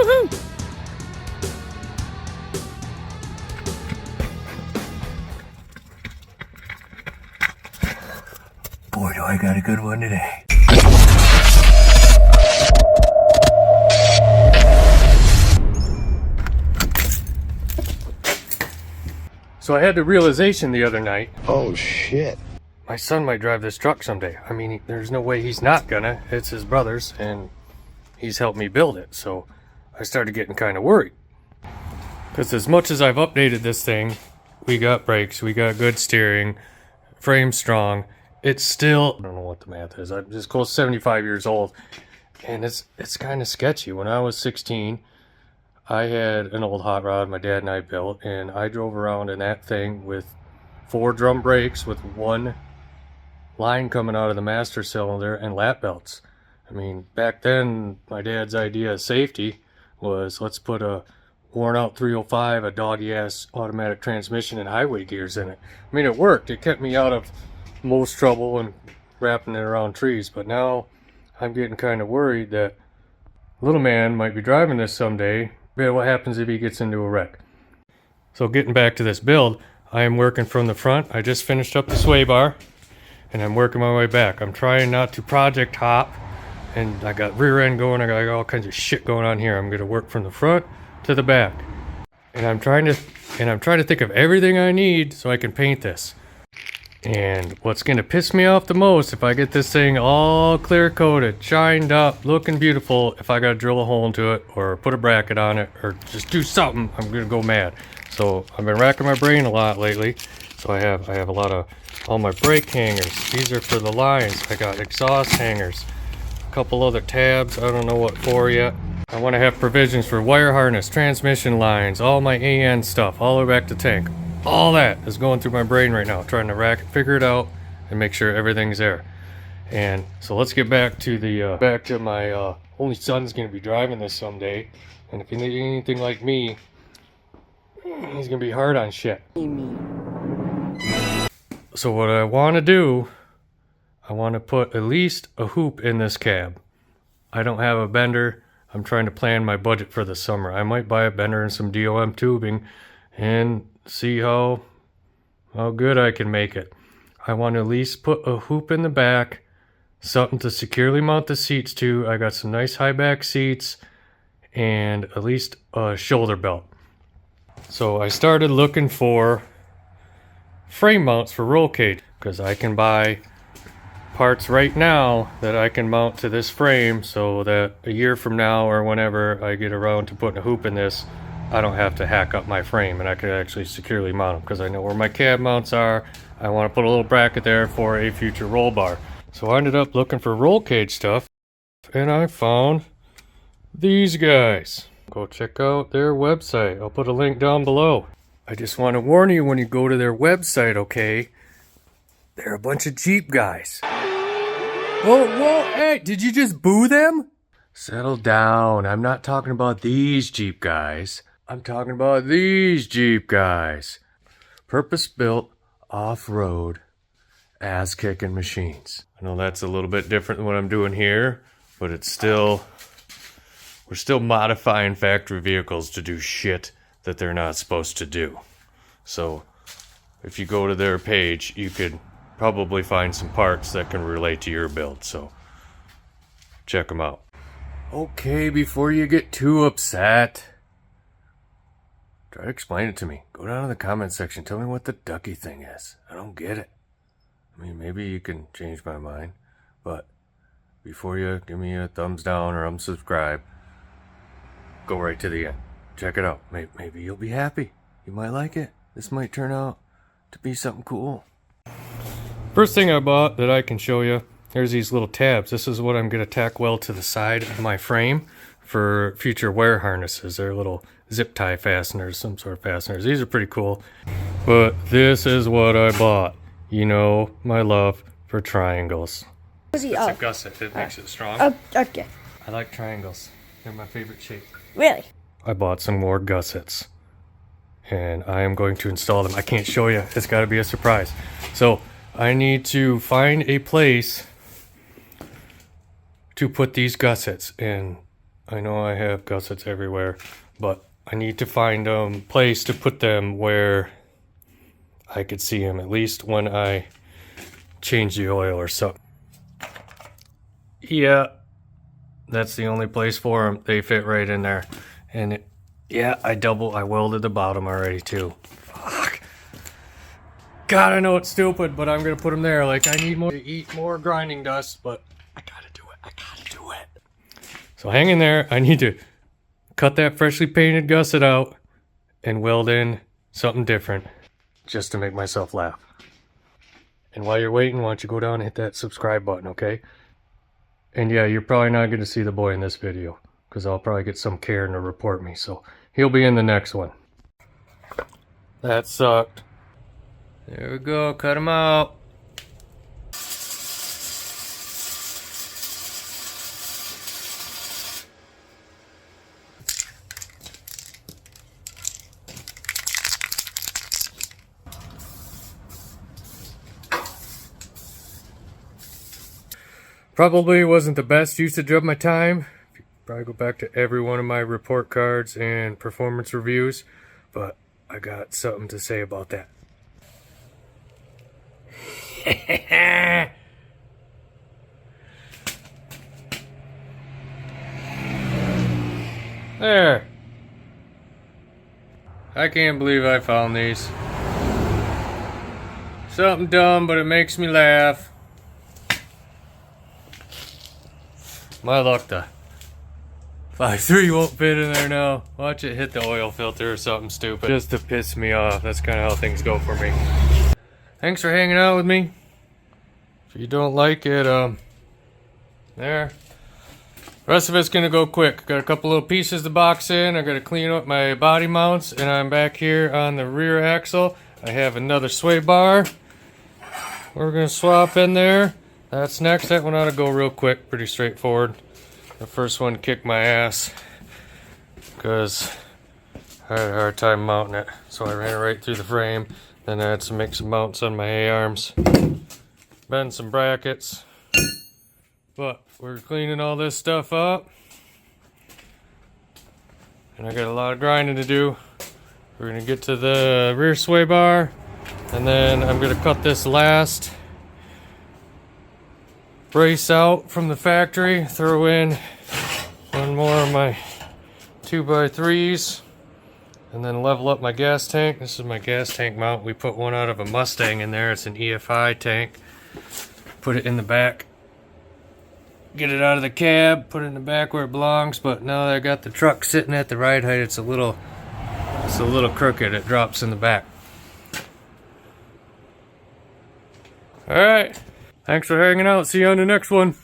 Woohoo! Boy, do I got a good one today. So I had the realization the other night. Oh, shit. My son might drive this truck someday. I mean, there's no way he's not gonna. It's his brother's, and he's helped me build it. So I started getting kind of worried. Because as much as I've updated this thing, we got brakes, we got good steering, frame strong, it's still, I don't know what the math is, I'm just close to 75 years old. And it's kind of sketchy. When I was 16, I had an old hot rod my dad and I built, and I drove around in that thing with 4 drum brakes with 1 line coming out of the master cylinder and lap belts. I mean, back then, my dad's idea of safety was, let's put a worn out 305, a doggy ass automatic transmission and highway gears in it. I mean, it worked. It kept me out of most trouble and wrapping it around trees. But now I'm getting kind of worried that little man might be driving this someday. Man, what happens if he gets into a wreck? So getting back to this build, I am working from the front. I just finished up the sway bar and I'm working my way back. I'm trying not to project hop, and I got rear end going. I got all kinds of shit going on here. I'm going to work from the front to the back. And I'm trying to think of everything I need so I can paint this. And what's going to piss me off the most, if I get this thing all clear coated, shined up, looking beautiful, if I got to drill a hole into it or put a bracket on it or just do something, I'm going to go mad. So I've been racking my brain a lot lately. So I have a lot of all my brake hangers. These are for the lines. I got exhaust hangers, a couple other tabs, I don't know what for yet. I want to have provisions for wire harness, transmission lines, all my AN stuff, all the way back to tank. All that is going through my brain right now, trying to figure it out and make sure everything's there. And so let's get back to my only son's going to be driving this someday. And if he's anything like me, he's going to be hard on shit. So what I want to do, I want to put at least a hoop in this cab. I don't have a bender. I'm trying to plan my budget for the summer. I might buy a bender and some DOM tubing and see how good I can make it. I want to at least put a hoop in the back, something to securely mount the seats to. I got some nice high back seats and at least a shoulder belt. So I started looking for frame mounts for roll cage, because I can buy parts right now that I can mount to this frame so that a year from now or whenever I get around to putting a hoop in this, I don't have to hack up my frame and I can actually securely mount them, because I know where my cab mounts are. I want to put a little bracket there for a future roll bar. So I ended up looking for roll cage stuff and I found these guys. Go check out their website. I'll put a link down below. I just want to warn you when you go to their website, okay? They're a bunch of Jeep guys. Whoa, hey, did you just boo them? Settle down. I'm not talking about these Jeep guys. I'm talking about these Jeep guys. Purpose-built, off-road, ass-kicking machines. I know that's a little bit different than what I'm doing here, but it's still, we're still modifying factory vehicles to do shit that they're not supposed to do. So if you go to their page, you could probably find some parts that can relate to your build. So check them out. Okay, before you get too upset, try to explain it to me. Go down to the comment section. Tell me what the ducky thing is. I don't get it. I mean, maybe you can change my mind, but before you give me a thumbs down or unsubscribe, go right to the end. Check it out. Maybe you'll be happy. You might like it. This might turn out to be something cool. First thing I bought that I can show you, there's these little tabs. This is what I'm going to tack weld to the side of my frame for future wire harnesses. They're little zip tie fasteners, some sort of fasteners. These are pretty cool. But this is what I bought. You know my love for triangles. It's a gusset. It makes it strong. Oh, okay. I like triangles. They're my favorite shape. Really? I bought some more gussets. And I am going to install them. I can't show you. It's got to be a surprise. So I need to find a place to put these gussets. And I know I have gussets everywhere, but I need to find a place to put them where I could see them, at least when I change the oil or something. Yeah, that's the only place for them. They fit right in there. And yeah, I welded the bottom already too. Fuck. God, I know it's stupid, but I'm gonna put them there. Like, I need to eat more grinding dust, but I gotta do it. I gotta do it. So hang in there. I need to cut that freshly painted gusset out and weld in something different just to make myself laugh. And while you're waiting, why don't you go down and hit that subscribe button, okay? And yeah, you're probably not going to see the boy in this video because I'll probably get some Karen to report me. So he'll be in the next one. That sucked. There we go. Cut him out. Probably wasn't the best usage of my time. Probably go back to every one of my report cards and performance reviews, but I got something to say about that. There. I can't believe I found these. Something dumb, but it makes me laugh. My luck, the 5.3 won't fit in there now. Watch it hit the oil filter or something stupid. Just to piss me off. That's kind of how things go for me. Thanks for hanging out with me. If you don't like it, there. The rest of it's gonna go quick. Got a couple little pieces to box in. I gotta clean up my body mounts, and I'm back here on the rear axle. I have another sway bar. We're gonna swap in there. That's next. That one ought to go real quick, pretty straightforward. The first one kicked my ass because I had a hard time mounting it. So I ran it right through the frame. Then I had to make some mounts on my A-arms. Bend some brackets. But we're cleaning all this stuff up. And I got a lot of grinding to do. We're going to get to the rear sway bar. And then I'm going to cut this last brace out from the factory, throw in one more of my 2x3s, and then level up my gas tank. This is my gas tank mount. We put one out of a Mustang in there. It's an EFI tank. Put it in the back. Get it out of the cab, put it in the back where it belongs, but now that I got the truck sitting at the ride height, it's a little crooked. It drops in the back. Alright. Thanks for hanging out. See you on the next one.